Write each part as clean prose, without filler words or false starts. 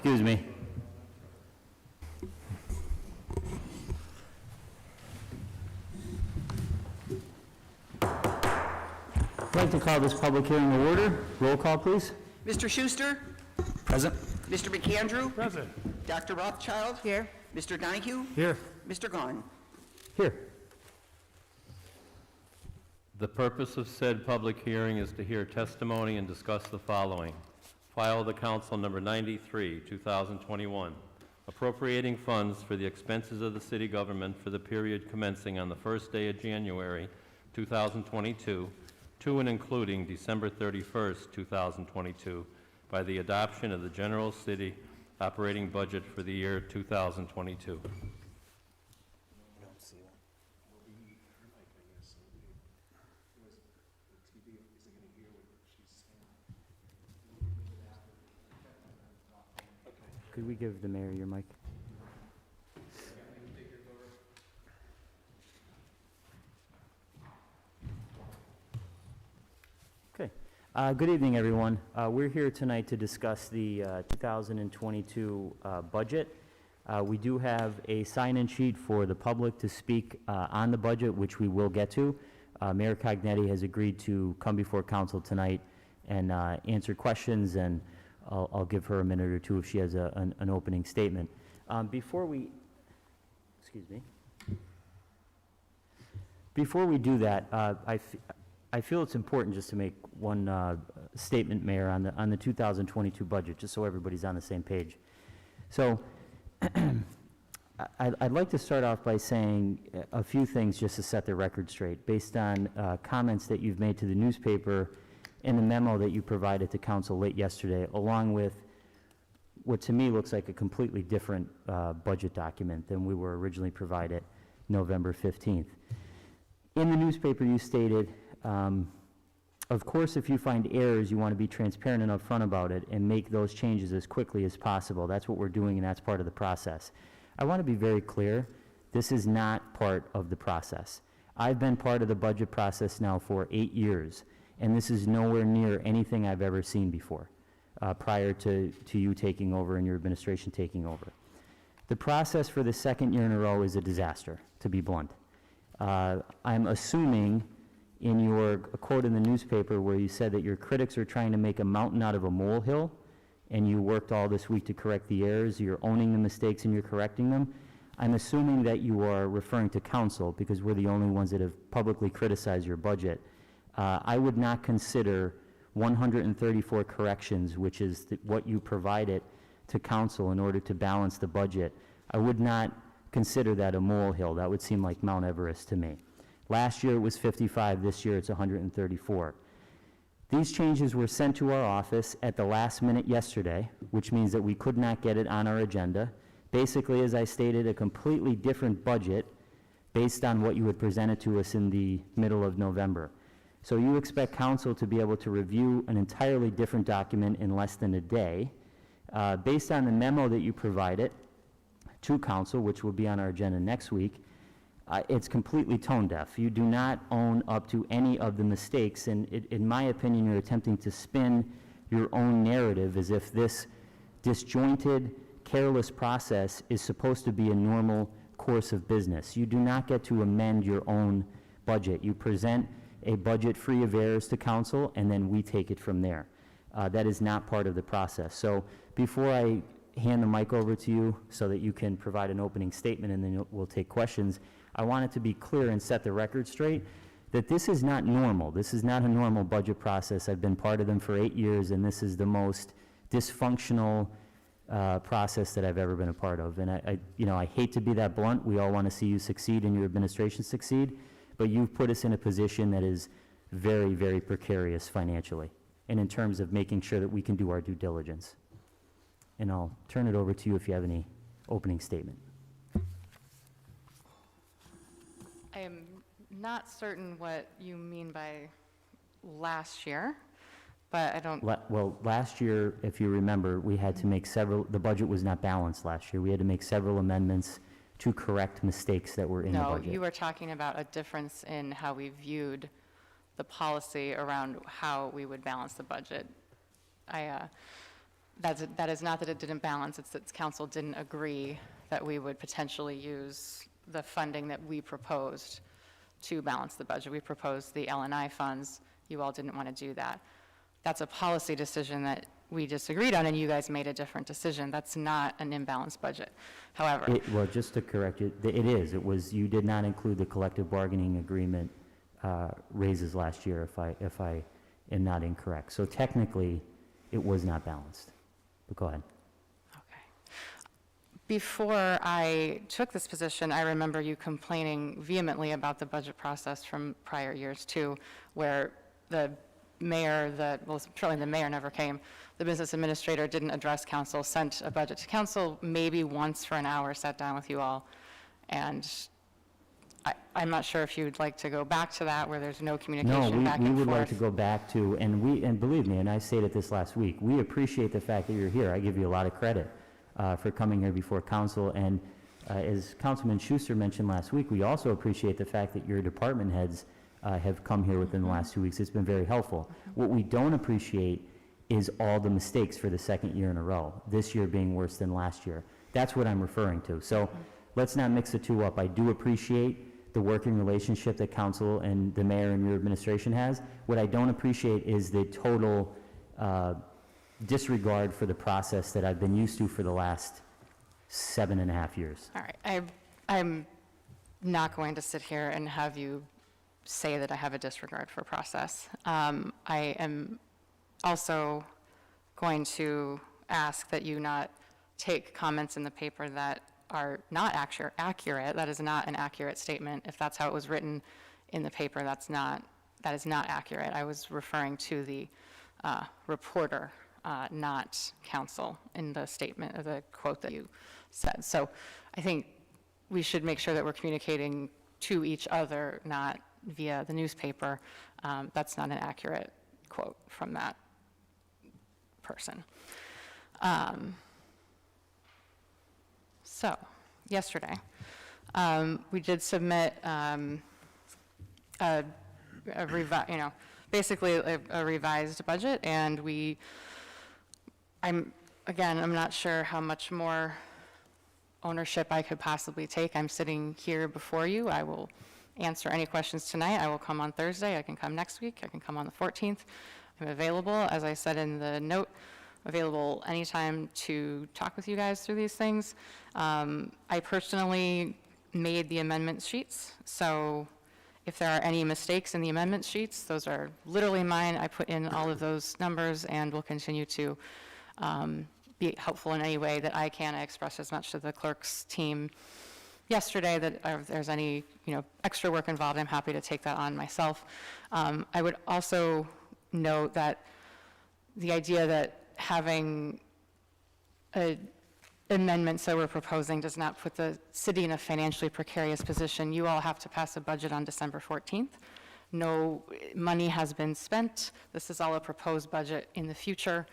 Excuse me. I'd like to call this public hearing to order. Roll call, please. Mr. Schuster? Present. Mr. McAndrew? Present. Dr. Rothschild? Here. Mr. Donahue? Here. Mr. Gahn? Here. The purpose of said public hearing is to hear testimony and discuss the following. File the Council Number 93, 2021, appropriating funds for the expenses of the city government for the period commencing on the first day of January 2022 to and including December 31st, 2022, by the adoption of the general city operating budget for the year 2022. Could we give the mayor your mic? Okay. Good evening, everyone. We're here tonight to discuss the 2022 budget. We do have a sign-in sheet for the public to speak on the budget, which we will get to. Mayor Cognetti has agreed to come before council tonight and answer questions, and I'll give her a minute or two if she has an opening statement. Before we do that, I feel it's important just to make one statement, Mayor, on the 2022 budget, just so everybody's on the same page. So I'd like to start off by saying a few things just to set the record straight, based on comments that you've made to the newspaper and the memo that you provided to council late yesterday, along with what to me looks like a completely different budget document than we were originally provided November 15th. In the newspaper, you stated, of course, if you find errors, you want to be transparent and upfront about it and make those changes as quickly as possible. That's what we're doing, and that's part of the process. I want to be very clear. This is not part of the process. I've been part of the budget process now for 8 years, and this is nowhere near anything I've ever seen before, prior to you taking over and your administration taking over. The process for the second year in a row is a disaster, to be blunt. I'm assuming in your quote in the newspaper where you said that your critics are trying to make a mountain out of a molehill, and you worked all this week to correct the errors, you're owning the mistakes and you're correcting them. I'm assuming that you are referring to council, because we're the only ones that have publicly criticized your budget. I would not consider 134 corrections, which is what you provided to council in order to balance the budget. I would not consider that a molehill. That would seem like Mount Everest to me. Last year it was 55, this year it's 134. These changes were sent to our office at the last minute yesterday, which means that we could not get it on our agenda. Basically, as I stated, a completely different budget based on what you had presented to us in the middle of November. So you expect council to be able to review an entirely different document in less than a day. Based on the memo that you provided to council, which will be on our agenda next week, it's completely tone deaf. You do not own up to any of the mistakes, and in my opinion, you're attempting to spin your own narrative as if this disjointed, careless process is supposed to be a normal course of business. You do not get to amend your own budget. You present a budget free of errors to council, and then we take it from there. That is not part of the process. So before I hand the mic over to you so that you can provide an opening statement and then we'll take questions, I want it to be clear and set the record straight that this is not normal. This is not a normal budget process. I've been part of them for 8 years, and this is the most dysfunctional process that I've ever been a part of. And I hate to be that blunt. We all want to see you succeed and your administration succeed, but you've put us in a position that is very, very precarious financially and in terms of making sure that we can do our due diligence. And I'll turn it over to you if you have any opening statement. I am not certain what you mean by last year, but I don't... Well, last year, if you remember, we had to make the budget was not balanced last year. We had to make several amendments to correct mistakes that were in the budget. No, you were talking about a difference in how we viewed the policy around how we would balance the budget. that is not that it didn't balance, it's that council didn't agree that we would potentially use the funding that we proposed to balance the budget. We proposed the L&I funds. You all didn't want to do that. That's a policy decision that we disagreed on, and you guys made a different decision. That's not an imbalanced budget. However, Well, just to correct you, it is. It was, you did not include the collective bargaining agreement raises last year, if I am not incorrect. So technically, it was not balanced. But go ahead. okay. Before I took this position, I remember you complaining vehemently about the budget process from prior years too, where the mayor, well, certainly the mayor never came, the business administrator didn't address council, sent a budget to council, maybe once for an hour, sat down with you all, and I'm not sure if you'd like to go back to that, where there's no No, communication back and we forth. would like to go back to, and believe me, and I stated this last week, we appreciate the fact that you're here. I give you a lot of credit for coming here before council, and as Councilman Schuster mentioned last week, we also appreciate the fact that your department heads have come here within the last 2 weeks. It's been very helpful. What we don't appreciate is all the mistakes for the second year in a row, this year being worse than last year. That's what I'm referring to. So let's not mix the two up. I do appreciate the working relationship that council and the mayor and your administration has. What I don't appreciate is the total disregard for the process that I've been used to for the last 7.5 years. All right, I'm not going to sit here and have you say that I have a disregard for process. I am also going to ask that you not take comments in the paper that are not accurate. That is not an accurate statement. If that's how it was written in the paper, that is not accurate. I was referring to the reporter, not council, in the statement, or the quote that you said. So I think we should make sure that we're communicating to each other, not via the newspaper. That's not an accurate quote from that person. So, yesterday, we did submit basically a revised budget, and I'm not sure how much more ownership I could possibly take. I'm sitting here before you. I will answer any questions tonight. I will come on Thursday. I can come next week. I can come on the 14th. I'm available, as I said in the note, available anytime to talk with you guys through these things. I personally made the amendment sheets, so if there are any mistakes in the amendment sheets, those are literally mine. I put in all of those numbers and will continue to be helpful in any way that I can. I expressed as much to the clerk's team yesterday that if there's any extra work involved, I'm happy to take that on myself. I would also note that the idea that having amendments that we're proposing does not put the city in a financially precarious position. You all have to pass a budget on December 14th. No money has been spent. This is all a proposed budget in the future.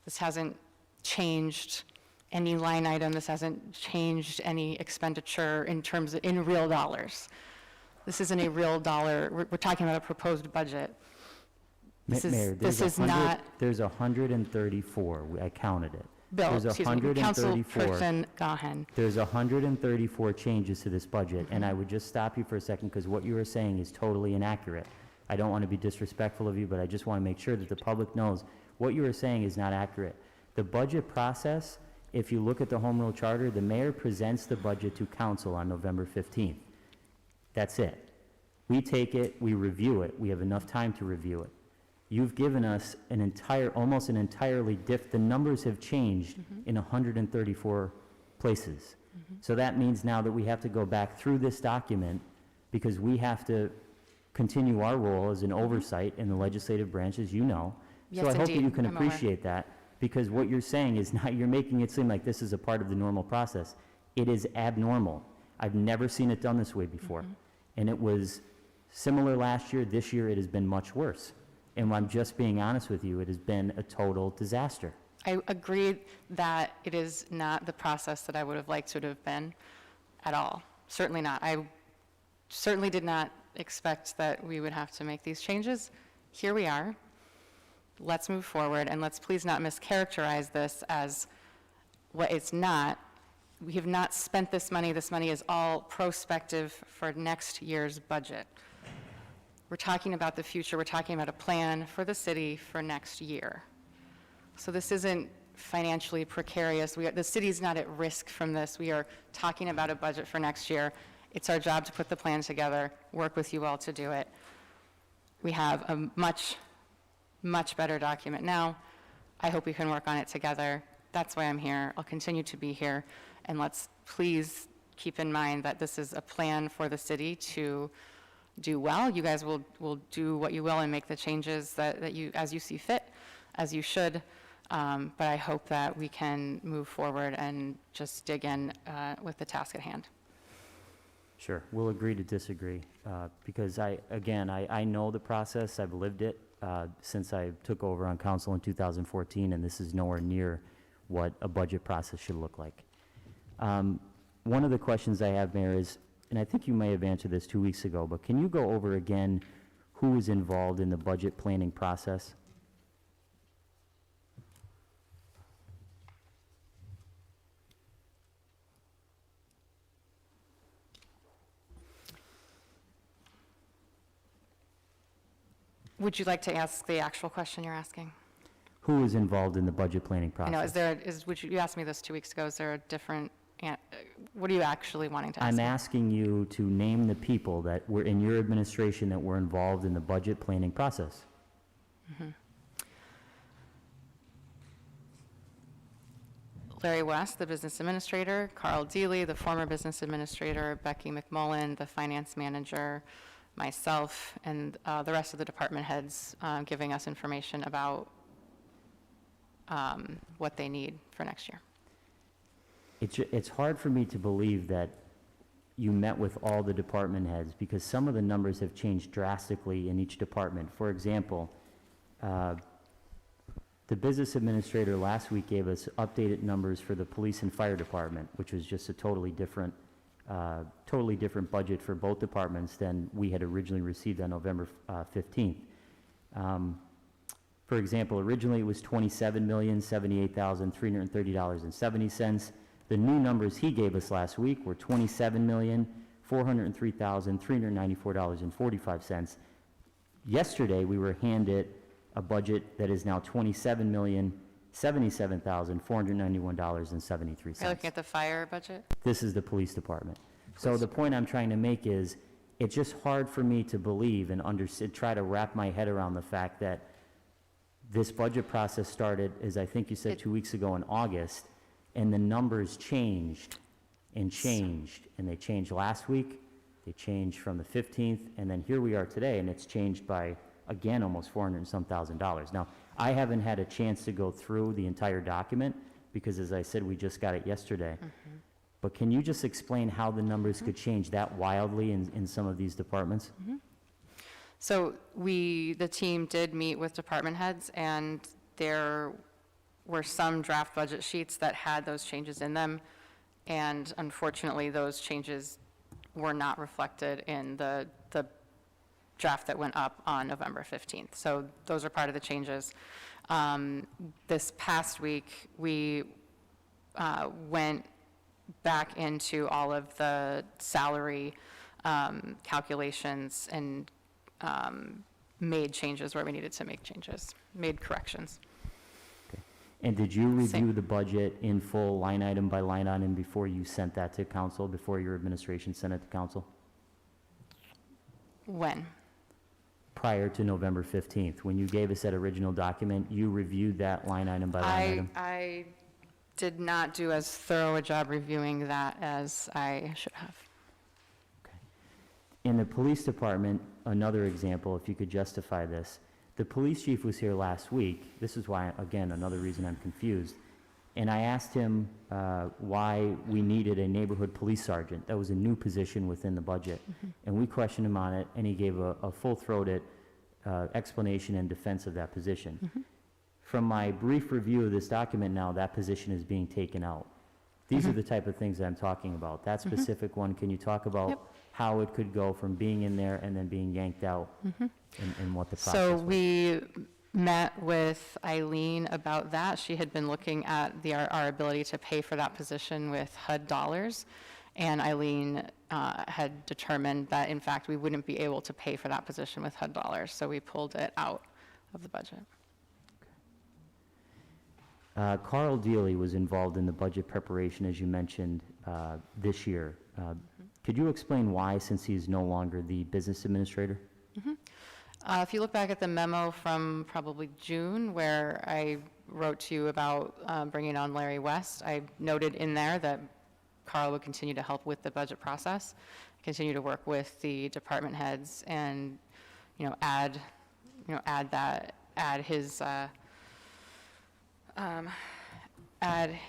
This hasn't changed any line item. This hasn't changed any expenditure in real dollars. This isn't a real dollar. We're talking about a proposed budget. Mayor, This is not. There's 134, I counted it. Bill, There's excuse me, 134. Councilperson Gahan. There's 134 changes to this budget, and I would just stop you for a second, because what you were saying is totally inaccurate. I don't want to be disrespectful of you, but I just want to make sure that the public knows what you were saying is not accurate. The budget process, if you look at the Home Rule Charter, the mayor presents the budget to council on November 15th. That's it. We take it, we review it, we have enough time to review it. You've given us almost an entirely the numbers have changed in 134 places. So that means now that we have to go back through this document, because we have to continue our role as an oversight in the legislative branch, as you know. Yes, So I hope that indeed. you can I'm aware. appreciate that, because what you're saying is not, you're making it seem like this is a part of the normal process. It is abnormal. I've never seen it done this way before. And it was similar last year. This year it has been much worse. And I'm just being honest with you, it has been a total disaster. I agree that it is not the process that I would have liked it to have been at all. Certainly not. I certainly did not expect that we would have to make these changes. Here we are. let's move forward, and let's please not mischaracterize this as what it's not. We have not spent this money. This money is all prospective for next year's budget. We're talking about the future. We're talking about a plan for the city for next year. So this isn't financially precarious. The city's not at risk from this. We are talking about a budget for next year. It's our job to put the plan together, work with you all to do it. We have a much, much better document now. I hope we can work on it together. That's why I'm here. I'll continue to be here. And let's please keep in mind that this is a plan for the city to do well. You guys will do what you will and make the changes that you, as you see fit, as you should. But I hope that we can move forward and just dig in with the task at hand. Sure, we'll agree to disagree, because I know the process, I've lived it since I took over on council in 2014, and this is nowhere near what a budget process should look like. One of the questions I have, Mayor, is, and I think you may have answered this 2 weeks ago, but can you go over again who is involved in the budget planning process? Would you like to ask the actual question you're asking? Who is involved in the budget planning process? I know, you asked me this 2 weeks ago, is there a different, what are you actually wanting to ask I'm me? asking you to name the people that were in your administration that were involved in the budget planning process. Larry West, the business administrator, Carl Deely, the former business administrator, Becky McMullen, the finance manager, myself, and the rest of the department heads giving us information about what they need for next year. It's hard for me to believe that you met with all the department heads, because some of the numbers have changed drastically in each department. For example, the business administrator last week gave us updated numbers for the police and fire department, which was just a totally different budget for both departments than we had originally received on November 15th. For example, originally it was $27,078,330.70. The new numbers he gave us last week were $27,403,394.45. Yesterday, we were handed a budget that is now $27,077,491.73. Are you looking at the fire budget? This is the police department. So the point I'm trying to make is, it's just hard for me to believe and try to wrap my head around the fact that this budget process started, as I think you said 2 weeks ago, in August, and the numbers changed and changed, and they changed last week, they changed from the 15th, and then here we are today, and it's changed by, again, almost $400 and some thousand. Now, I haven't had a chance to go through the entire document, because as I said, we just got it yesterday. But can you just explain how the numbers could change that wildly in some of these departments? So the team did meet with department heads, and there were some draft budget sheets that had those changes in them, and unfortunately, those changes were not reflected in the draft that went up on November 15th. So those are part of the changes. This past week, we went back into all of the salary calculations and made changes where we needed to make changes, made corrections. And did you review the budget in full, line item by line item, before you sent that to council, before your administration sent it to council? When? Prior to November 15th, when you gave us that original document, you reviewed that line item by line item? I did not do as thorough a job reviewing that as I should have. In the police department, another example, if you could justify this, the police chief was here last week. This is why, again, another reason I'm confused. And I asked him why we needed a neighborhood police sergeant. That was a new position within the budget. And we questioned him on it, and he gave a full-throated explanation and defense of that position. From my brief review of this document now, that position is being taken out. These are the type of things that I'm talking about. That specific one, can you talk about how it could go from being in there and then being yanked out, and what the process So was? we met with Eileen about that. She had been looking at our ability to pay for that position with HUD dollars, and Eileen had determined that, in fact, we wouldn't be able to pay for that position with HUD dollars, so we pulled it out of the budget. Carl Deely was involved in the budget preparation, as you mentioned, this year. Could you explain why, since he's no longer the business administrator? If you look back at the memo from probably June, where I wrote to you about bringing on Larry West, I noted in there that Carl would continue to help with the budget process, continue to work with the department heads, and add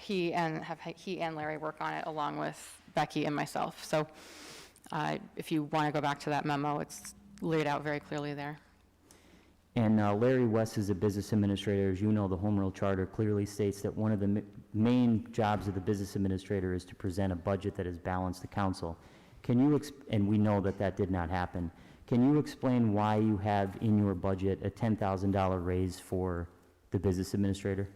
he and Larry work on it along with Becky and myself. So if you want to go back to that memo, it's laid out very clearly there. And Larry West is a business administrator. As you know, the Home Rule Charter clearly states that one of the main jobs of the business administrator is to present a budget that is balanced to council. Can you, and we know that that did not happen, can you explain why you have in your budget a $10,000 raise for the business administrator?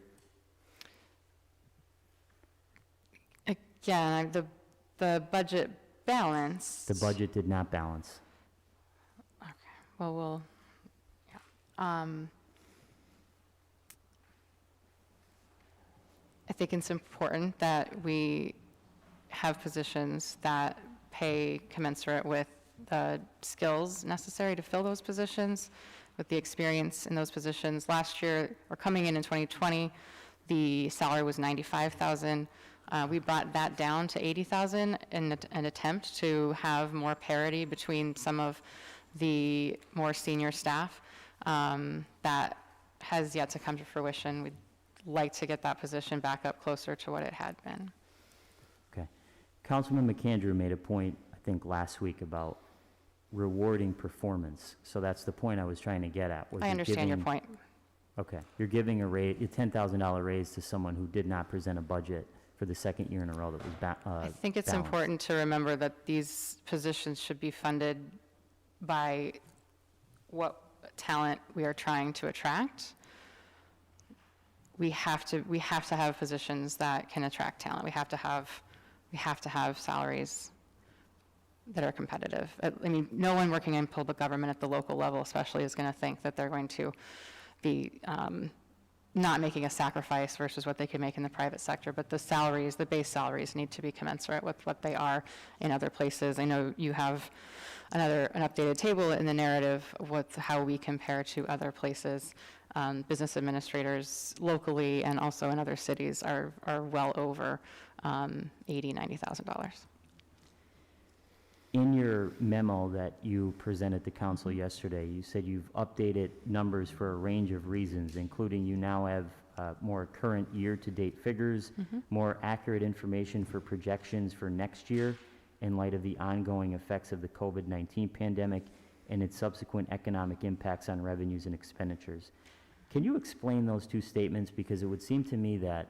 Again, the budget balance. The budget did not balance. Okay, well, yeah. I think it's important that we have positions that pay commensurate with the skills necessary to fill those positions, with the experience in those positions. Last year, or coming in 2020, the salary was $95,000. We brought that down to $80,000 in an attempt to have more parity between some of the more senior staff. That has yet to come to fruition. We'd like to get that position back up closer to what it had been. Okay. Councilman McAndrew made a point, I think, last week about rewarding performance. So that's the point I was trying to get at. Was I understand your point. Okay. You're giving a $10,000 raise to someone who did not present a budget for the second year in a row that was I think it's balanced. important to remember that these positions should be funded by what talent we are trying to attract. We have to have positions that can attract talent. We have to have salaries that are competitive. I mean, no one working in public government at the local level especially is going to think that they're going to be not making a sacrifice versus what they could make in the private sector, but the salaries, the base salaries, need to be commensurate with what they are in other places. I know you have an updated table in the narrative with how we compare to other places. Business administrators locally and also in other cities are well over $80,000-$90,000. In your memo that you presented to council yesterday, you said you've updated numbers for a range of reasons, including you now have more current year-to-date figures, more accurate information for projections for next year in light of the ongoing effects of the COVID-19 pandemic and its subsequent economic impacts on revenues and expenditures. Can you explain those two statements? Because it would seem to me that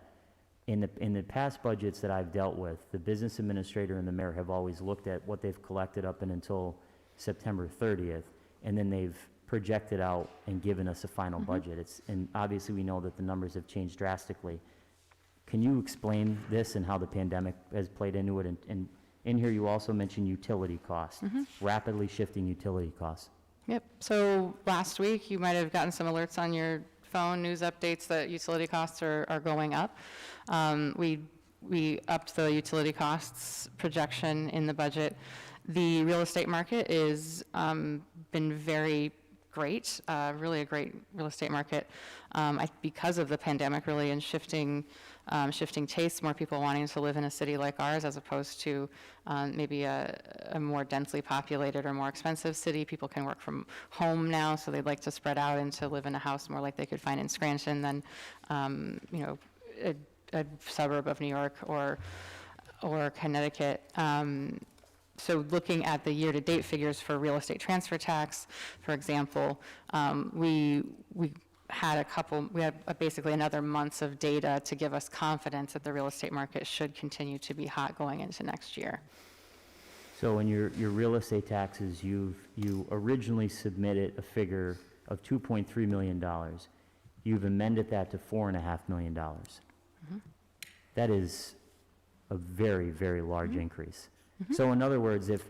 in the past budgets that I've dealt with, the business administrator and the mayor have always looked at what they've collected up until September 30th, and then they've projected out and given us a final budget. And obviously we know that the numbers have changed drastically. Can you explain this and how the pandemic has played into it? And in here you also mentioned utility costs, rapidly shifting utility costs. Yep. So last week, you might have gotten some alerts on your phone, news updates that utility costs are going up. We upped the utility costs projection in the budget. The real estate market is been very great, really a great real estate market because of the pandemic, really, and shifting tastes, more people wanting to live in a city like ours as opposed to maybe a more densely populated or more expensive city. People can work from home now, so they'd like to spread out and to live in a house more like they could find in Scranton than, a suburb of New York or Connecticut. So looking at the year-to-date figures for real estate transfer tax, for example, we had basically another months of data to give us confidence that the real estate market should continue to be hot going into next year. So in your real estate taxes, you originally submitted a figure of $2.3 million. You've amended that to $4.5 million. That is a very, very large increase. So in other words, if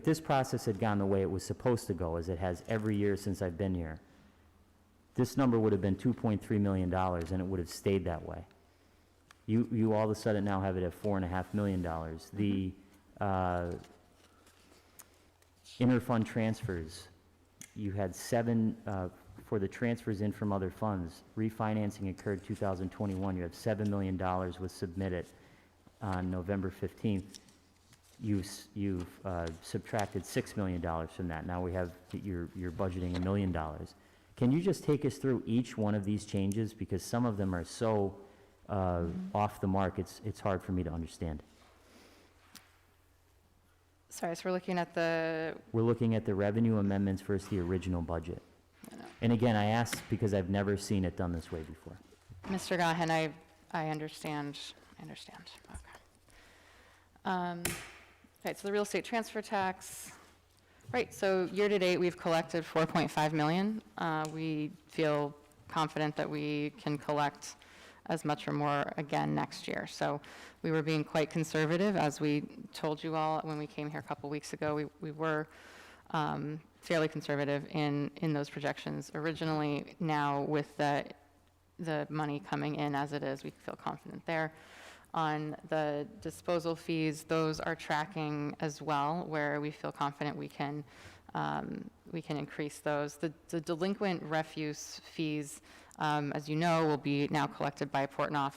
this process had gone the way it was supposed to go, as it has every year since I've been here, this number would have been $2.3 million, and it would have stayed that way. You all of a sudden now have it at $4.5 million. The interfund transfers, you had 7, for the transfers in from other funds. Refinancing occurred 2021. You have $7 million was submitted on November 15th. You've subtracted $6 million from that. Now we have, you're budgeting $1 million. Can you just take us through each one of these changes? Because some of them are so off the mark, it's hard for me to understand. Sorry, so we're looking at the, We're looking at the revenue amendments versus the original budget. And again, I ask because I've never seen it done this way before. Mr. Gahan, I understand. Okay. Right, so the real estate transfer tax, right, so year-to-date, we've collected $4.5 million. We feel confident that we can collect as much or more again next year. So we were being quite conservative, as we told you all when we came here a couple weeks ago. We were fairly conservative in those projections originally. Now with the money coming in as it is, we feel confident there. On the disposal fees, those are tracking as well, where we feel confident we can increase those. The delinquent refuse fees, as you know, will be now collected by Portnoy.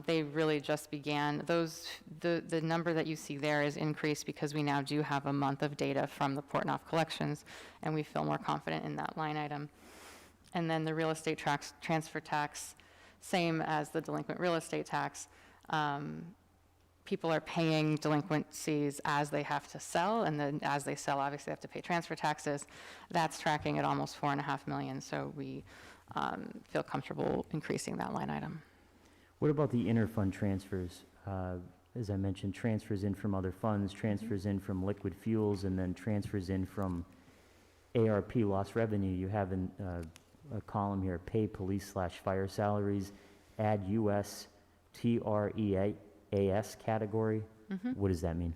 They really just began. The number that you see there is increased because we now do have a month of data from the Portnoy collections, and we feel more confident in that line item. And then the real estate transfer tax, same as the delinquent real estate tax. People are paying delinquencies as they have to sell, and then as they sell, obviously they have to pay transfer taxes. That's tracking at almost $4.5 million, so we feel comfortable increasing that line item. What about the interfund transfers? As I mentioned, transfers in from other funds, transfers in from liquid fuels, and then transfers in from ARP lost revenue. You have a column here, pay police/fire salaries, add US TREAS category. What does that mean?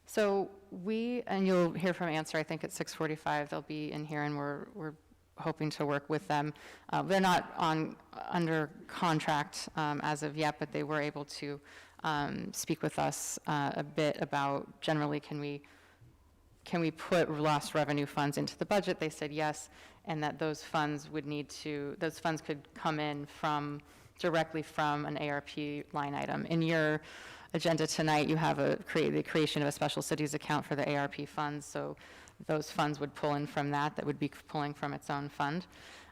So and you'll hear from Answer, I think at 6:45, they'll be in here, and we're hoping to work with them. They're not under contract as of yet, but they were able to speak with us a bit about generally can we put lost revenue funds into the budget. They said yes, and that those funds could come in directly from an ARP line item. In your agenda tonight, you have the creation of a special cities account for the ARP funds, so those funds would pull in from that would be pulling from its own fund.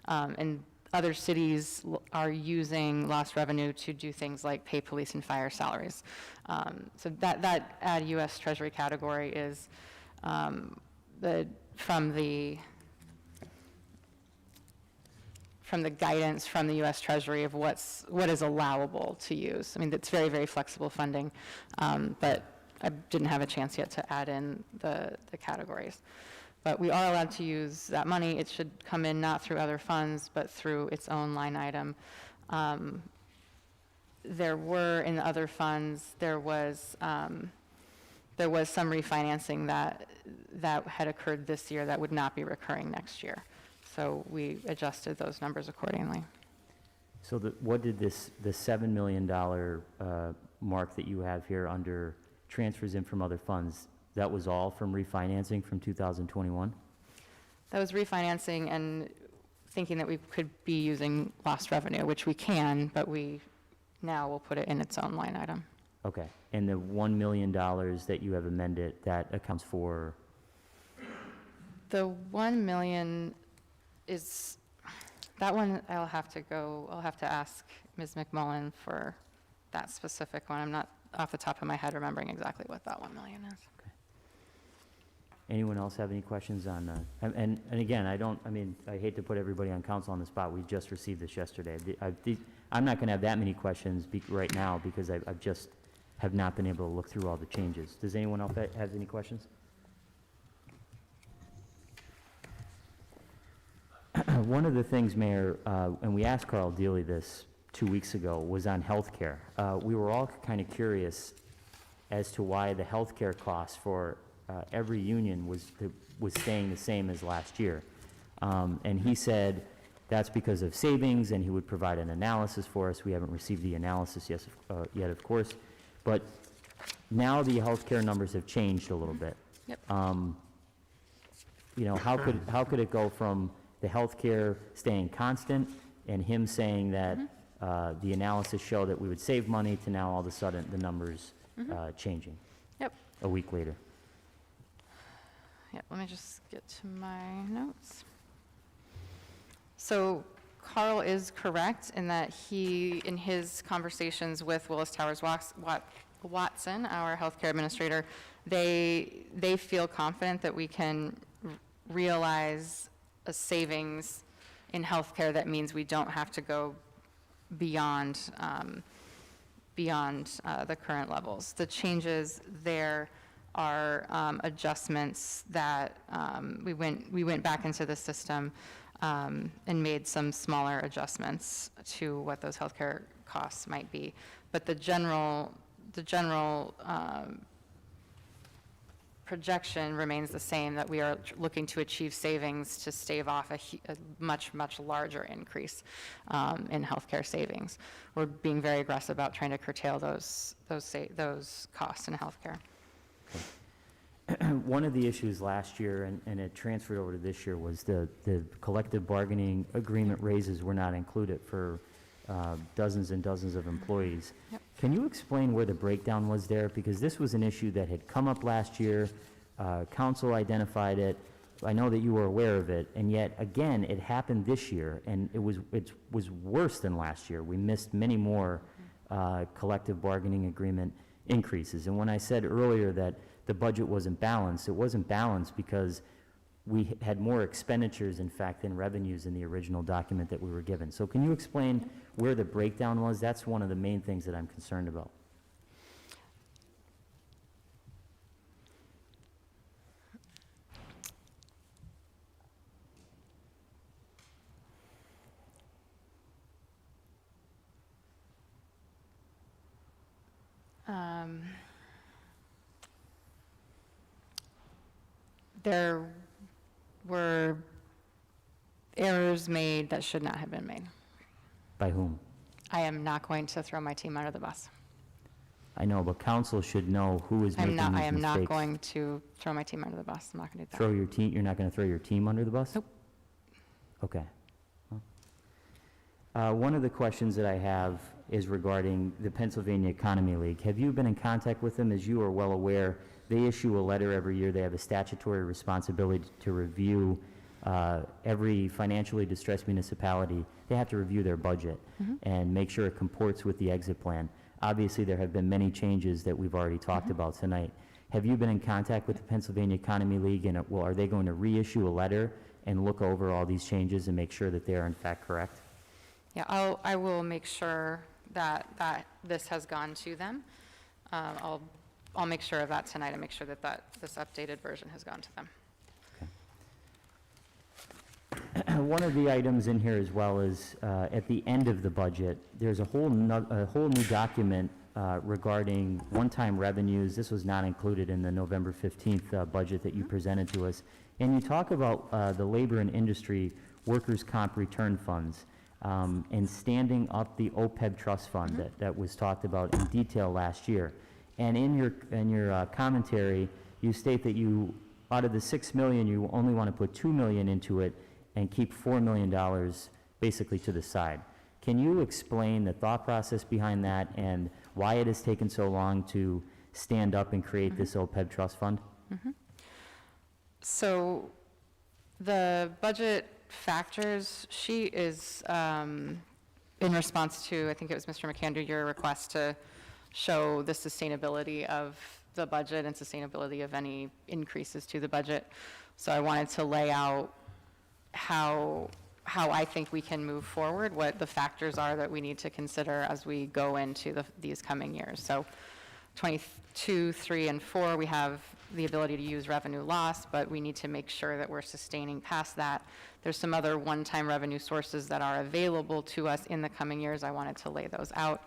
And other cities are using lost revenue to do things like pay police and fire salaries. So that add U.S. Treasury category is from the guidance from the U.S. Treasury of what is allowable to use. I mean, it's very, very flexible funding, but I didn't have a chance yet to add in the categories. But we are allowed to use that money. It should come in not through other funds, but through its own line item. There were, in the other funds, there was some refinancing that had occurred this year that would not be recurring next year. So we adjusted those numbers accordingly. So what did the $7 million mark that you have here under transfers in from other funds, that was all from refinancing from 2021? That was refinancing and thinking that we could be using lost revenue, which we can, but we now will put it in its own line item. Okay. And the $1 million that you have amended, that accounts for? The 1 million is, that one I'll have to ask Ms. McMullen for that specific one. I'm not off the top of my head remembering exactly what that 1 million is. Okay. Anyone else have any questions on, and again, I hate to put everybody on council on the spot. We just received this yesterday. I'm not going to have that many questions right now because I've just have not been able to look through all the changes. Does anyone else have any questions? One of the things, Mayor, and we asked Carl Deely this 2 weeks ago, was on healthcare. We were all kind of curious as to why the healthcare costs for every union was staying the same as last year. And he said that's because of savings, and he would provide an analysis for us. We haven't received the analysis yet, of course. But now the healthcare numbers have changed a little bit. Yep. You know, how could it go from the healthcare staying constant and him saying that the analysis showed that we would save money to now all of a sudden the numbers changing Yep. a week later? Yeah, let me just get to my notes. So Carl is correct in that in his conversations with Willis Towers Watson, our healthcare administrator, they feel confident that we can realize a savings in healthcare that means we don't have to go beyond the current levels. The changes there are adjustments that we went back into the system and made some smaller adjustments to what those healthcare costs might be. But the general projection remains the same, that we are looking to achieve savings to stave off a much, much larger increase in healthcare savings. We're being very aggressive about trying to curtail those costs in healthcare. One of the issues last year, and it transferred over to this year, was the collective bargaining agreement raises were not included for dozens and dozens of employees. Yep. Can you explain where the breakdown was there? Because this was an issue that had come up last year. Council identified it. I know that you were aware of it, and yet, again, it happened this year, and it was worse than last year. We missed many more collective bargaining agreement increases. And when I said earlier that the budget wasn't balanced, it wasn't balanced because we had more expenditures, in fact, than revenues in the original document that we were given. So can you explain where the breakdown was? That's one of the main things that I'm concerned about. There were errors made that should not have been made. By whom? I am not going to throw my team under the bus. I know, but council should know who is making these mistakes. I am not going to throw my team under the bus. I'm not going to do that. Throw your team, you're not going to throw your team under the bus? Nope. Okay. One of the questions that I have is regarding the Pennsylvania Economy League. Have you been in contact with them? As you are well aware, they issue a letter every year. They have a statutory responsibility to review every financially distressed municipality. They have to review their budget and make sure it comports with the exit plan. Obviously, there have been many changes that we've already talked about tonight. Have you been in contact with the Pennsylvania Economy League, and are they going to reissue a letter and look over all these changes and make sure that they are in fact correct? Yeah, I will make sure that this has gone to them. I'll make sure of that tonight and make sure that this updated version has gone to them. One of the items in here as well is at the end of the budget, there's a whole new document regarding one-time revenues. This was not included in the November 15th budget that you presented to us. And you talk about the labor and industry workers' comp return funds and standing up the OPEB trust fund that was talked about in detail last year. And in your commentary, you state that you, out of the $6 million, you only want to put $2 million into it and keep $4 million basically to the side. Can you explain the thought process behind that and why it has taken so long to stand up and create this OPEB trust fund? So the budget factors sheet is in response to, I think it was Mr. McAndrew, your request to show the sustainability of the budget and sustainability of any increases to the budget. So I wanted to lay out how I think we can move forward, what the factors are that we need to consider as we go into these coming years. So 22, 3, and 4, we have the ability to use revenue loss, but we need to make sure that we're sustaining past that. There's some other one-time revenue sources that are available to us in the coming years. I wanted to lay those out.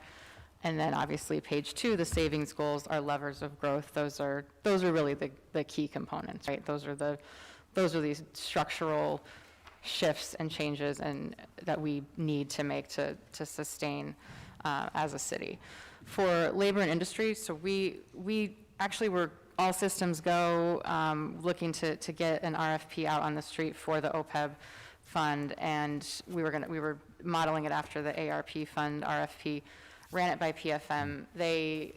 And then obviously page 2, the savings goals are levers of growth. Those are really the key components, right? Those are these structural shifts and changes and that we need to make to sustain as a city. For labor and industry, so we actually were all systems go, looking to get an RFP out on the street for the OPEB fund, and we were modeling it after the ARP fund RFP, ran it by PFM. They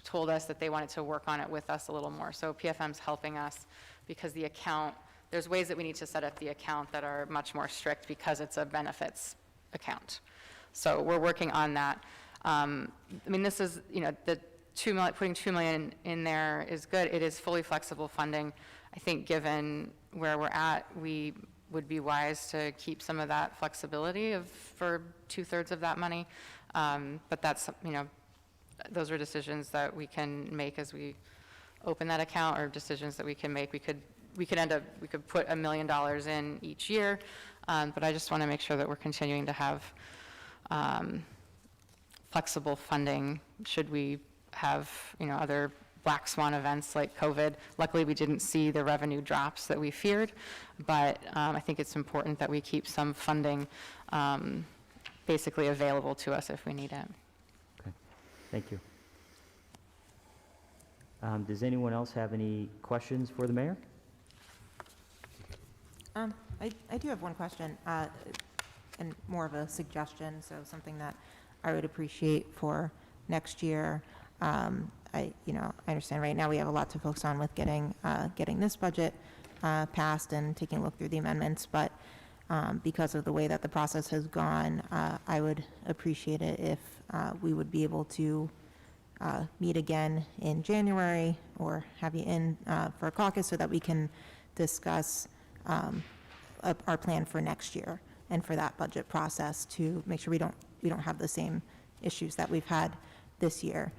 told us that they wanted to work on it with us a little more. So PFM's helping us because the account, there's ways that we need to set up the account that are much more strict because it's a benefits account. So we're working on that. I mean, this is, the putting $2 million in there is good. It is fully flexible funding. I think given where we're at, we would be wise to keep some of that flexibility for 2/3 of that money. But that's, those are decisions that we can make as we open that account, or decisions that we can make. We could put $1 million in each year, but I just want to make sure that we're continuing to have flexible funding should we have, other black swan events like COVID. Luckily, we didn't see the revenue drops that we feared, but I think it's important that we keep some funding basically available to us if we need it. Okay, thank you. Does anyone else have any questions for the mayor? I do have one question, and more of a suggestion, so something that I would appreciate for next year. I understand right now we have a lot to focus on with getting this budget passed and taking a look through the amendments, but because of the way that the process has gone, I would appreciate it if we would be able to meet again in January, or have you in for a caucus, so that we can discuss our plan for next year and for that budget process, to make sure we don't have the same issues that we've had this year,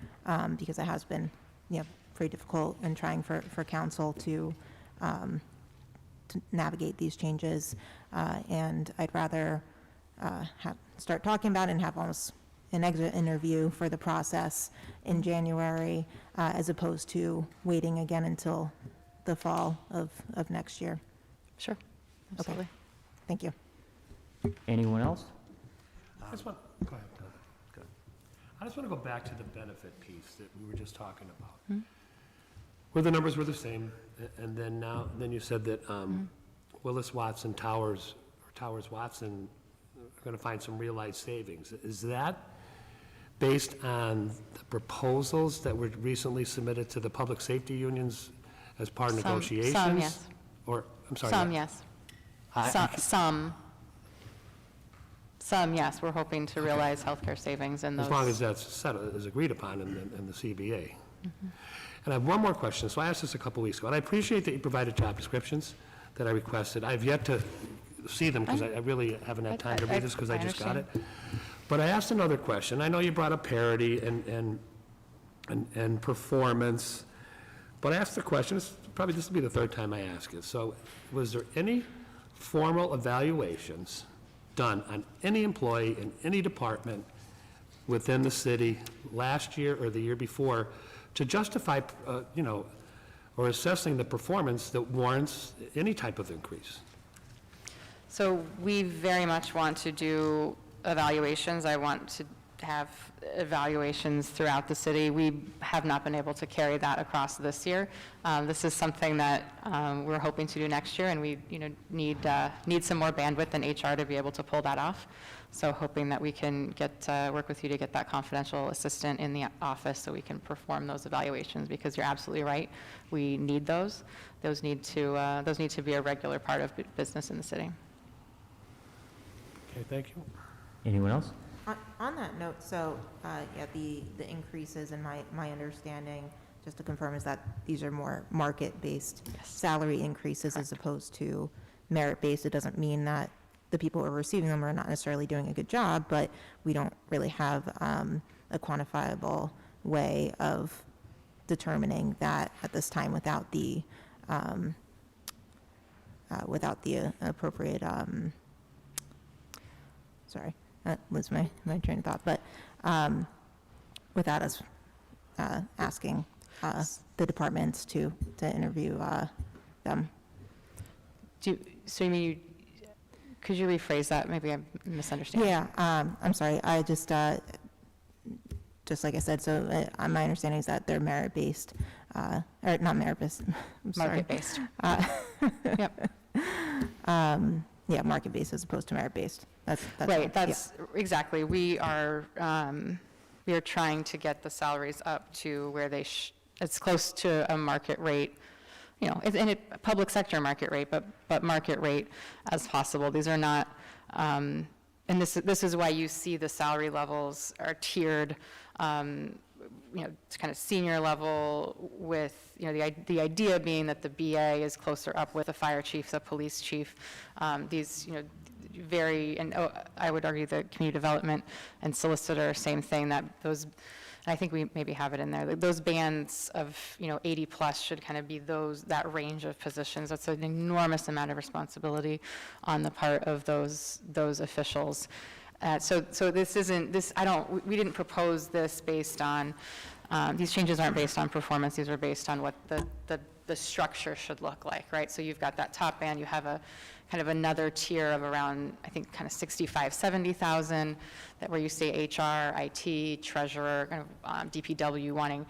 because it has been very difficult in trying for council to navigate these changes, and I'd rather start talking about it and have almost an exit interview for the process in January, as opposed to waiting again until the fall of next year. Sure, absolutely. Okay. Thank you. Anyone else? Go ahead, Tom. I just want to go back to the benefit piece that we were just talking about. Where the numbers were the same, and then you said that Willis Watson Towers Watson are going to find some realized savings. Is that based on the proposals that were recently submitted to the public safety unions as part of negotiations? Some, yes. Or, I'm sorry. Some, yes. Some, yes. We're hoping to realize healthcare savings in those. As long as that's set, is agreed upon in the CBA. And I have one more question. So I asked this a couple weeks ago, and I appreciate that you provided job descriptions that I requested. I've yet to see them, because I really haven't had time to read this, because I just got it. But I asked another question. I know you brought up parity and performance, but I asked the question, probably this will be the third time I ask it. So was there any formal evaluations done on any employee in any department within the city last year or the year before to justify, or assessing the performance that warrants any type of increase? So we very much want to do evaluations. I want to have evaluations throughout the city. We have not been able to carry that across this year. This is something that we're hoping to do next year, and we need some more bandwidth in HR to be able to pull that off. So hoping that we can work with you to get that confidential assistant in the office so we can perform those evaluations, because you're absolutely right. We need those. Those need to be a regular part of business in the city. Okay, thank you. Anyone else? On that note, so, the increases, in my understanding, just to confirm, is that these are more market-based salary increases as opposed to merit-based. It doesn't mean that the people who are receiving them are not necessarily doing a good job, but we don't really have a quantifiable way of determining that at this time without the appropriate, sorry, lose my train of thought, but without us asking the departments to interview them. So you mean, could you rephrase that? Maybe I'm misunderstanding. Yeah, I'm sorry, I just like I said, so my understanding is that they're merit-based, or not merit-based, I'm sorry. Market-based. Yep. Yeah, market-based as opposed to merit-based. That's Right, yeah. that's, exactly. We are trying to get the salaries up to where it's close to a market rate, you know, in a public sector market rate, but market rate as possible. These are not, and this is why you see the salary levels are tiered, you know, it's kind of senior level with, you know, the idea being that the BA is closer up with the fire chief, the police chief. These, you know, vary, and I would argue that community development and solicitor, same thing, that those, I think we maybe have it in there, those bands of, you know, 80 plus should kind of be that range of positions. That's an enormous amount of responsibility on the part of those officials. So this isn't, we didn't propose this based on, these changes aren't based on performance, these are based on what the structure should look like, right? So you've got that top band, you have a kind of another tier of around, I think, kind of 65, 70,000, that where you say HR, IT, treasurer, kind of DPW wanting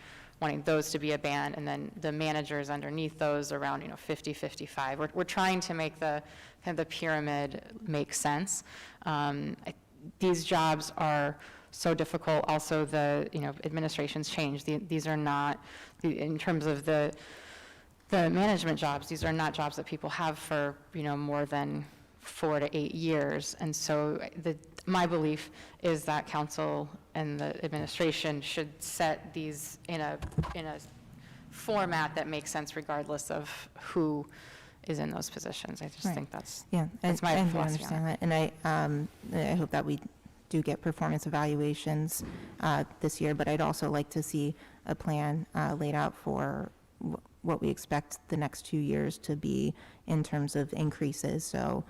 those to be a band, and then the managers underneath those around, you know, 50, 55. We're trying to make the kind of the pyramid make sense. These jobs are so difficult. Also, the, you know, administration's changed. These are not, in terms of the management jobs, these are not jobs that people have for, you know, more than 4 to 8 years. And so my belief is that council and the administration should set these in a format that makes sense regardless of who is in those positions. I just Right. think that's Yeah, my I philosophy on understand that, and I hope that we do get performance evaluations this year, but I'd also like to see a plan laid out for what we expect the next 2 years to be in terms of increases. So,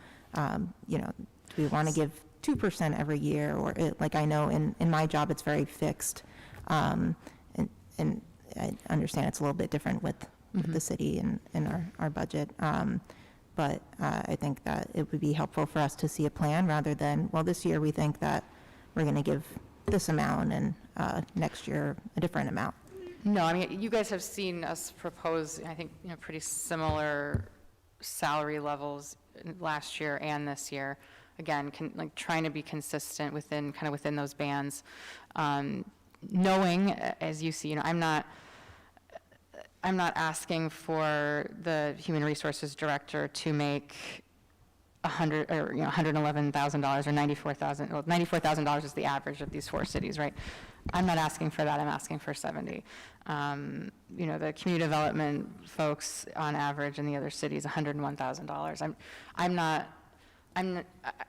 you know, do we want to give 2% every year, or like I know in my job it's very fixed, and I understand it's a little bit different with the city and our budget. But I think that it would be helpful for us to see a plan rather than, well, this year we think that we're going to give this amount and next year a different amount. No, I mean, you guys have seen us propose, I think, you know, pretty similar salary levels last year and this year. Again, like trying to be consistent within those bands, knowing, as you see, you know, I'm not asking for the human resources director to make $111,000 or $94,000. Well, $94,000 is the average of these 4 cities, right? I'm not asking for that. I'm asking for 70. You know, the community development folks on average in the other cities, $101,000.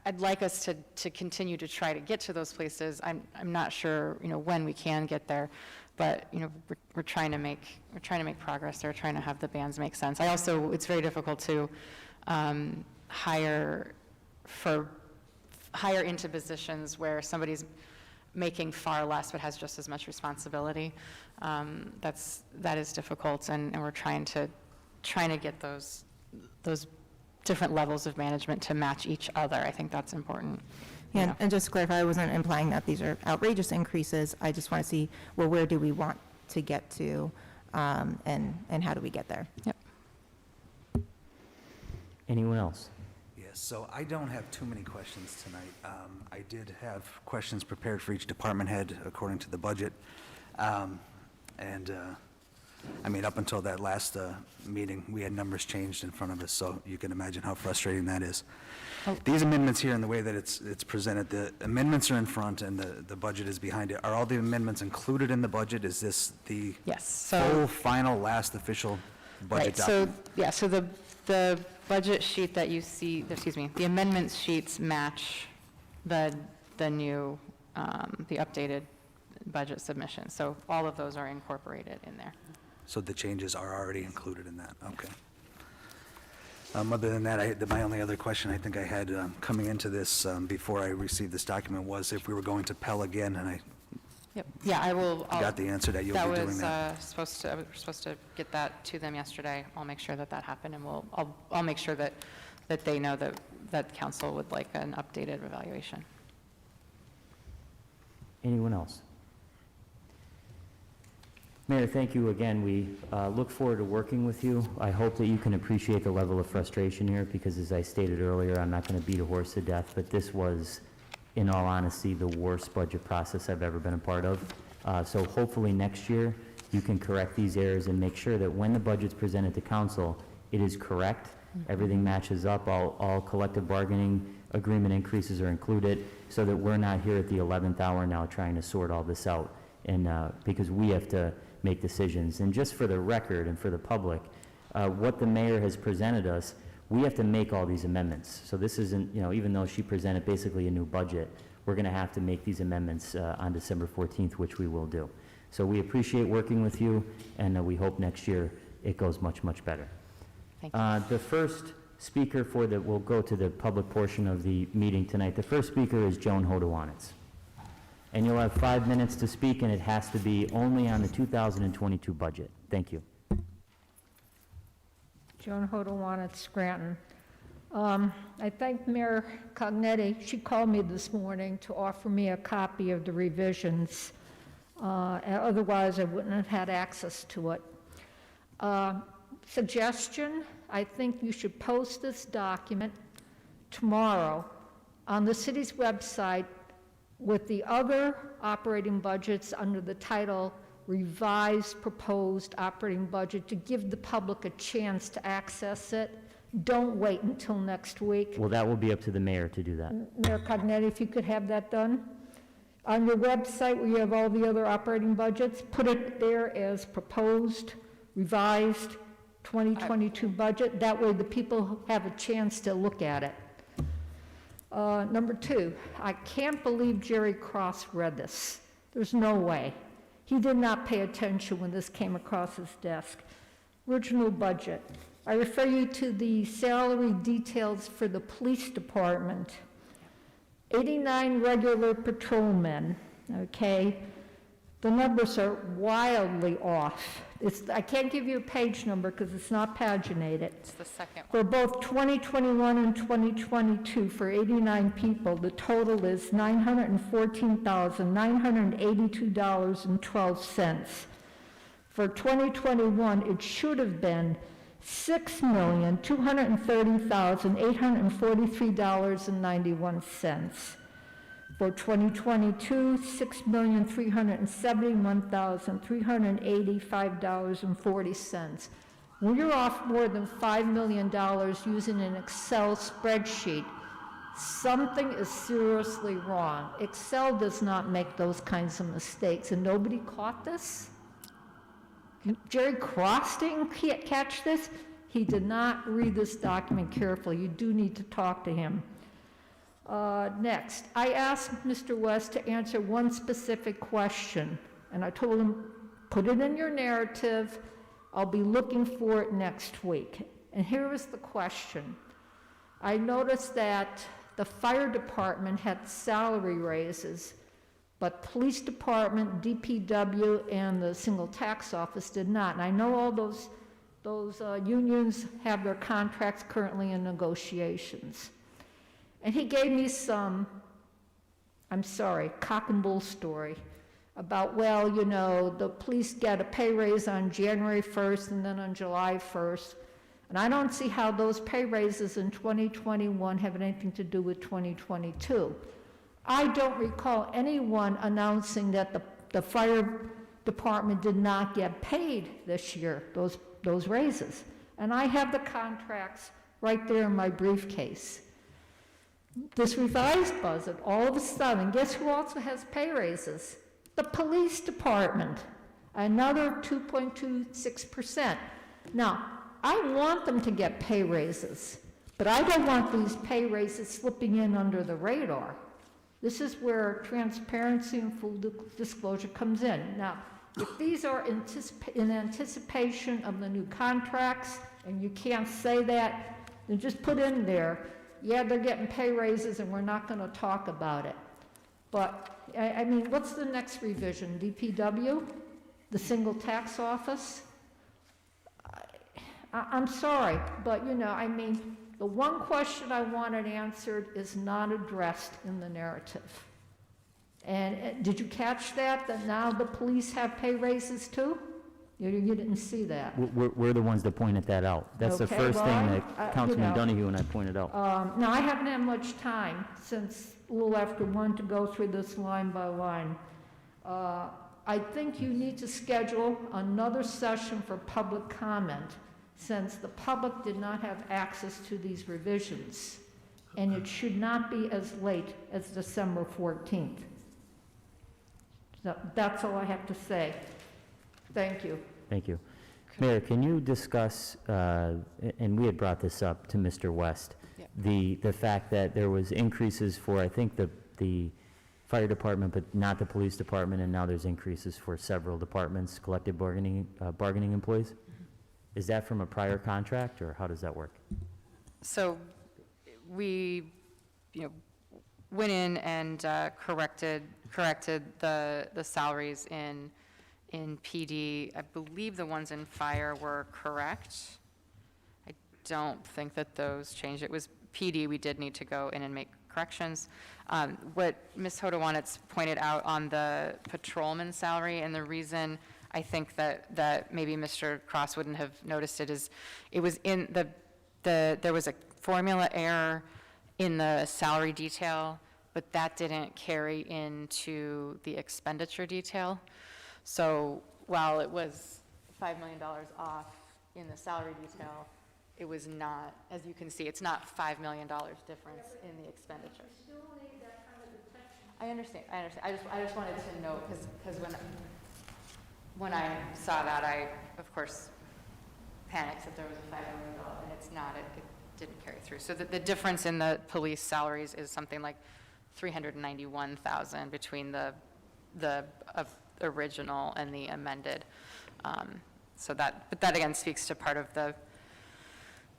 I'd like us to continue to try to get to those places. I'm not sure, you know, when we can get there, but, you know, we're trying to make progress there, trying to have the bands make sense. It's very difficult to hire into positions where somebody's making far less but has just as much responsibility. That is difficult, and we're trying to get those different levels of management to match each other. I think that's important. Yeah, Yeah. and just to clarify, I wasn't implying that these are outrageous increases. I just want to see, well, where do we want to get to, and how do we get there? Yep. Anyone else? Yes, so I don't have too many questions tonight. I did have questions prepared for each department head according to the budget. I mean, up until that last meeting, we had numbers changed in front of us, so you can imagine how frustrating that is. Oh. These amendments here, and the way that it's presented, the amendments are in front and the budget is behind it. Are all the amendments included in the budget? Is this the Yes. So full, final, last official budget right. document? So yeah. So the budget sheet that you see, the amendments sheets match the new the updated budget submission. So all of those are incorporated in there. So the changes are already included in that, okay. Other than that, my only other question I think I had coming into this before I received this document was if we were going to Pell again, and I Yep. Yeah, I will. got the answer that you'll be doing that. I was supposed to get that to them yesterday. I'll make sure that that happened, and I'll make sure that they know that council would like an updated evaluation. Anyone else? Mayor, thank you again. We look forward to working with you. I hope that you can appreciate the level of frustration here, because as I stated earlier, I'm not going to beat a horse to death, but this was, in all honesty, the worst budget process I've ever been a part of. So hopefully next year, you can correct these errors and make sure that when the budget's presented to council, it is correct, everything matches up, all collective bargaining agreement increases are included, so that we're not here at the 11th hour now trying to sort all this out, and because we have to make decisions. And just for the record and for the public, what the mayor has presented us, we have to make all these amendments. So this isn't, even though she presented basically a new budget, we're going to have to make these amendments on December 14th, which we will do. So we appreciate working with you, and we hope next year it goes much, much better. Thank you. The first speaker we'll go to the public portion of the meeting tonight. The first speaker is Joan Hodowanitz. And you'll have 5 minutes to speak, and it has to be only on the 2022 budget. Thank you. Joan Hodowanitz, Scranton. I thank Mayor Cognetti. She called me this morning to offer me a copy of the revisions. Otherwise, I wouldn't have had access to it. Suggestion, I think you should post this document tomorrow on the city's website with the other operating budgets under the title Revised Proposed Operating Budget, to give the public a chance to access it. Don't wait until next week. Well, that will be up to the mayor to do that. Mayor Cognetti, if you could have that done. On your website where you have all the other operating budgets, put it there as proposed, revised 2022 budget. That way the people have a chance to look at it. Number two, I can't believe Jerry Cross read this. There's no way. He did not pay attention when this came across his desk. Original budget. I refer you to the salary details for the police department. 89 regular patrolmen, okay? The numbers are wildly off. I can't give you a page number because it's not paginated. It's the second one. For both 2021 and 2022, for 89 people, the total is $914,982.12. For 2021, it should have been $6,230,843.91. For 2022, $6,371,385.40. When you're off more than $5 million using an Excel spreadsheet, something is seriously wrong. Excel does not make those kinds of mistakes, and nobody caught this? Jerry Cross didn't catch this? He did not read this document carefully. You do need to talk to him. Next, I asked Mr. West to answer one specific question, and I told him, put it in your narrative. I'll be looking for it next week. And here was the question. I noticed that the fire department had salary raises, but police department, DPW, and the single tax office did not. And I know all those unions have their contracts currently in negotiations. And he gave me some, cock and bull story about, well, the police get a pay raise on January 1st and then on July 1st. And I don't see how those pay raises in 2021 have anything to do with 2022. I don't recall anyone announcing that the fire department did not get paid this year, those raises. And I have the contracts right there in my briefcase. This revised budget, all of a sudden, guess who also has pay raises? The police department, another 2.26%. Now, I want them to get pay raises, but I don't want these pay raises slipping in under the radar. This is where transparency and full disclosure comes in. Now, if these are in anticipation of the new contracts, and you can't say that, then just put in there, yeah, they're getting pay raises and we're not going to talk about it. But, I mean, what's the next revision? DPW? The single tax office? I'm sorry, but, you know, I mean, the one question I wanted answered is not addressed in the narrative. And did you catch that now the police have pay raises too? You didn't see that? We're the ones that pointed that out. That's the Okay, first well, thing you that Councilman know. Donahue and I pointed out. Now, I haven't had much time since a little after 1 to go through this line by line. I think you need to schedule another session for public comment, since the public did not have access to these revisions, and it should not be as late as December 14th. So that's all I have to say. Thank you. Thank you. Mayor, can you discuss, and we had brought this up to Mr. West, Yeah. the fact that there was increases for, I think, the fire department, but not the police department, and now there's increases for several departments, collective bargaining employees? Is that from a prior contract, or how does that work? So we, went in and corrected the salaries in PD. I believe the ones in fire were correct. I don't think that those changed. It was PD, we did need to go in and make corrections. What Ms. Hodowanitz pointed out on the patrolman salary, and the reason I think that maybe Mr. Cross wouldn't have noticed it is, it was in there was a formula error in the salary detail, but that didn't carry into the expenditure detail. So while it was $5 million off in the salary detail, it was not, as you can see, it's not $5 million difference in the expenditure. I understand. I just wanted to note, because when I saw that, I, of course, panicked that there was a $5 million, and it's not, it didn't carry through. So the difference in the police salaries is something like $391,000 between the original and the amended. But that again speaks to part of the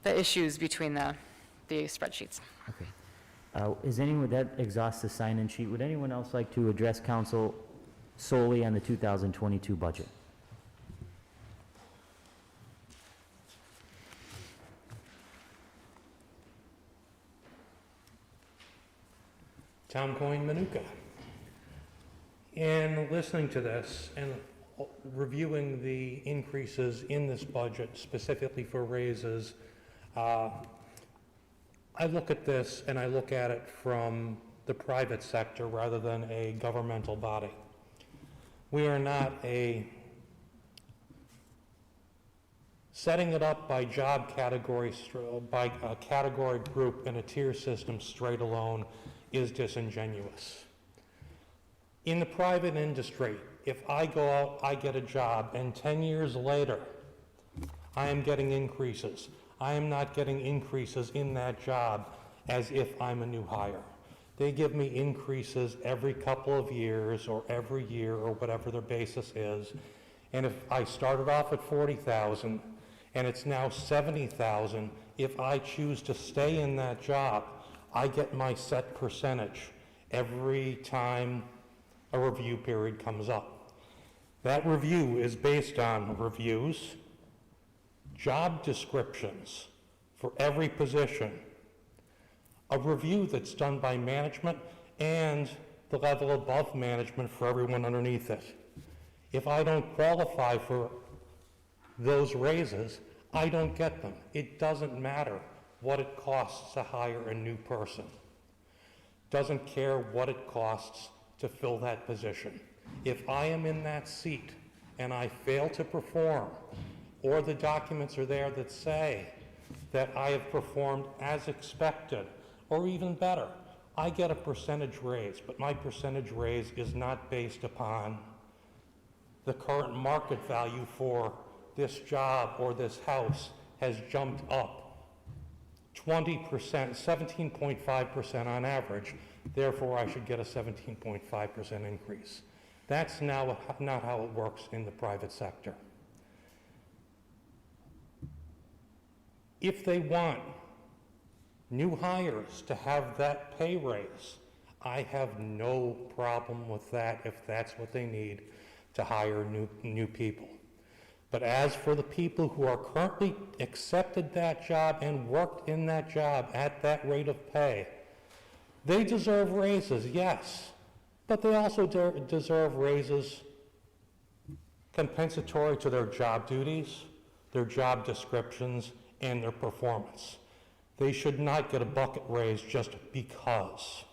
issues between the spreadsheets. Okay. Is anyone, that exhausts the sign-in sheet, would anyone else like to address council solely on the 2022 budget? Tom Coyne Manuka. In listening to this and reviewing the increases in this budget, specifically for raises, I look at this and I look at it from the private sector rather than a governmental body. We are not setting it up by job category, by a category group in a tier system straight alone is disingenuous. In the private industry, if I go out, I get a job, and 10 years later, I am getting increases. I am not getting increases in that job as if I'm a new hire. They give me increases every couple of years or every year or whatever their basis is. And if I started off at $40,000 and it's now $70,000, if I choose to stay in that job, I get my set percentage every time a review period comes up. That review is based on reviews, job descriptions for every position, a review that's done by management and the level above management for everyone underneath it. If I don't qualify for those raises, I don't get them. It doesn't matter what it costs to hire a new person. Doesn't care what it costs to fill that position. If I am in that seat and I fail to perform, or the documents are there that say that I have performed as expected, or even better, I get a percentage raise, but my percentage raise is not based upon the current market value for this job or this house has jumped up 20%, 17.5% on average, therefore I should get a 17.5% increase. That's now not how it works in the private sector. If they want new hires to have that pay raise, I have no problem with that if that's what they need to hire new people. But as for the people who are currently accepted that job and worked in that job at that rate of pay, they deserve raises, yes, but they also deserve raises compensatory to their job duties, their job descriptions, and their performance. They should not get a bucket raise just because.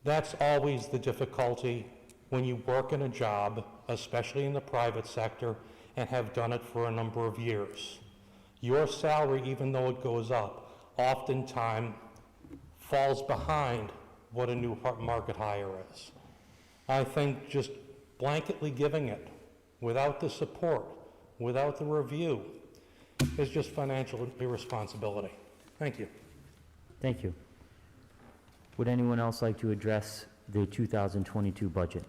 That's always the difficulty when you work in a job, especially in the private sector, and have done it for a number of years. Your salary, even though it goes up, oftentimes falls behind what a new market hire is. I think just blanketly giving it without the support, without the review, is just financial irresponsibility. Thank you. Thank you. Would anyone else like to address the 2022 budget?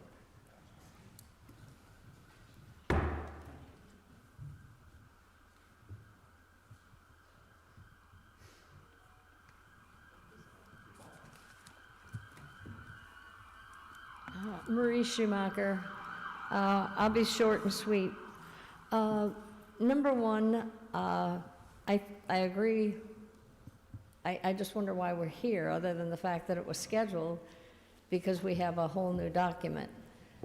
Marie Schumacher. I'll be short and sweet. Number one, I agree. I just wonder why we're here, other than the fact that it was scheduled, because we have a whole new document.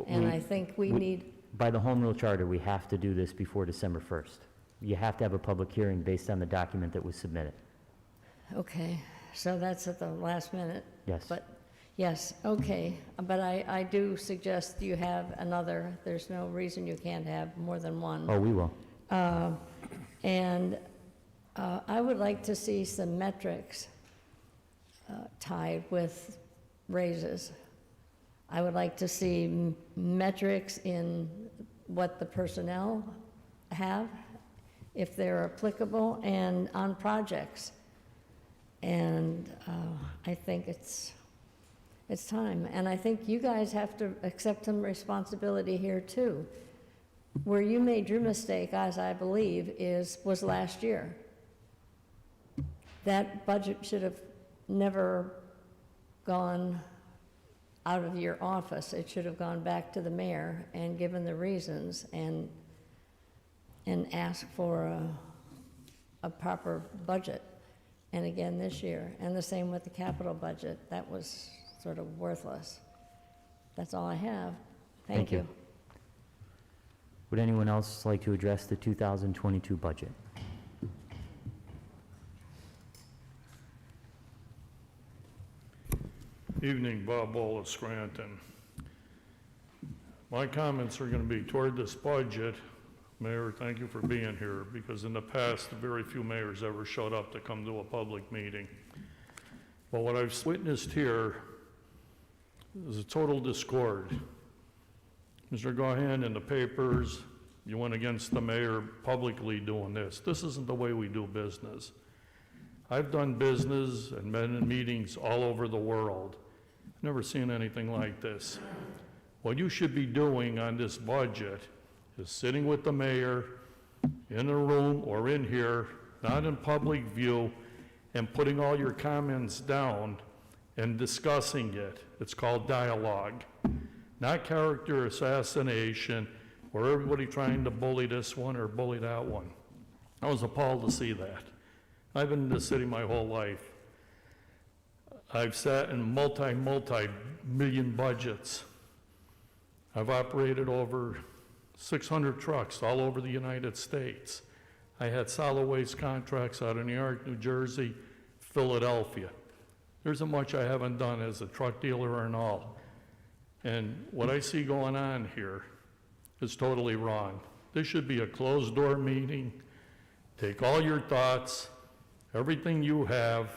And I think we need... By the Home Rule Charter, we have to do this before December 1st. You have to have a public hearing based on the document that was submitted. Okay, so that's at the last minute. Yes. But, yes, okay. But I do suggest you have another. There's no reason you can't have more than one. Oh, we will. And I would like to see some metrics tied with raises. I would like to see metrics in what the personnel have, if they're applicable, and on projects. And I think it's time. And I think you guys have to accept some responsibility here too. Where you made your mistake, as I believe, was last year. That budget should have never gone out of your office. It should have gone back to the mayor and given the reasons and asked for a proper budget. And again this year, and the same with the capital budget. That was sort of worthless. That's all I have. Thank you. Would anyone else like to address the 2022 budget? Evening, Bob Ball of Scranton. My comments are going to be toward this budget. Mayor, thank you for being here, because in the past, very few mayors ever showed up to come to a public meeting. But what I've witnessed here is a total discord. Mr. Gahan, in the papers, you went against the mayor publicly doing this. This isn't the way we do business. I've done business and been in meetings all over the world. Never seen anything like this. What you should be doing on this budget is sitting with the mayor in a room or in here, not in public view, and putting all your comments down and discussing it. It's called dialogue, not character assassination or everybody trying to bully this one or bully that one. I was appalled to see that. I've been in this city my whole life. I've sat in multi-million budgets. I've operated over 600 trucks all over the United States. I had solid waste contracts out of New York, New Jersey, Philadelphia. There isn't much I haven't done as a truck dealer and all. And what I see going on here is totally wrong. This should be a closed-door meeting. Take all your thoughts, everything you have.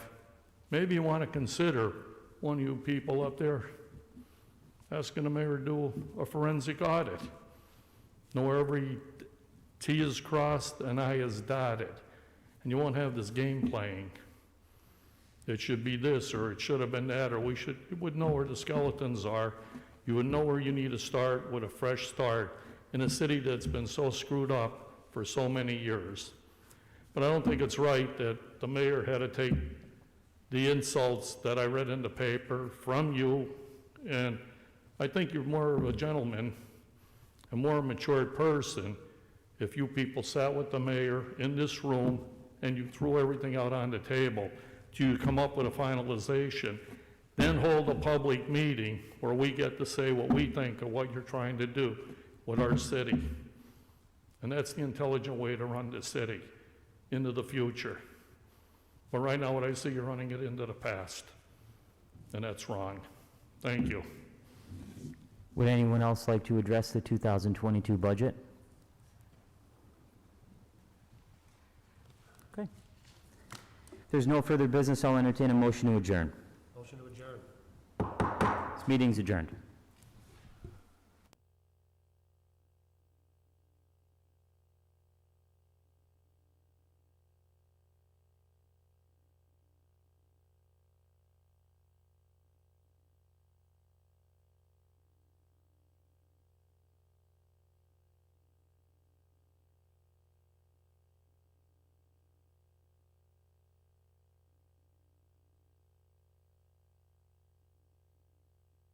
Maybe you want to consider, one of you people up there, asking the mayor to do a forensic audit. Know every T is crossed and I is dotted. And you won't have this game playing. It should be this, or it should have been that, or we would know where the skeletons are you would know where you need to start with a fresh start in a city that's been so screwed up for so many years. But I don't think it's right that the mayor had to take the insults that I read in the paper from you, and I think you're more of a gentleman, a more matured person, if you people sat with the mayor in this room and you threw everything out on the table to come up with a finalization, then hold a public meeting where we get to say what we think of what you're trying to do with our city. And that's the intelligent way to run the city into the future. But right now, what I see, you're running it into the past, and that's wrong. Thank you. Would anyone else like to address the 2022 budget? Okay. If there's no further business, I'll entertain a motion to adjourn. Motion to adjourn. This meeting's adjourned.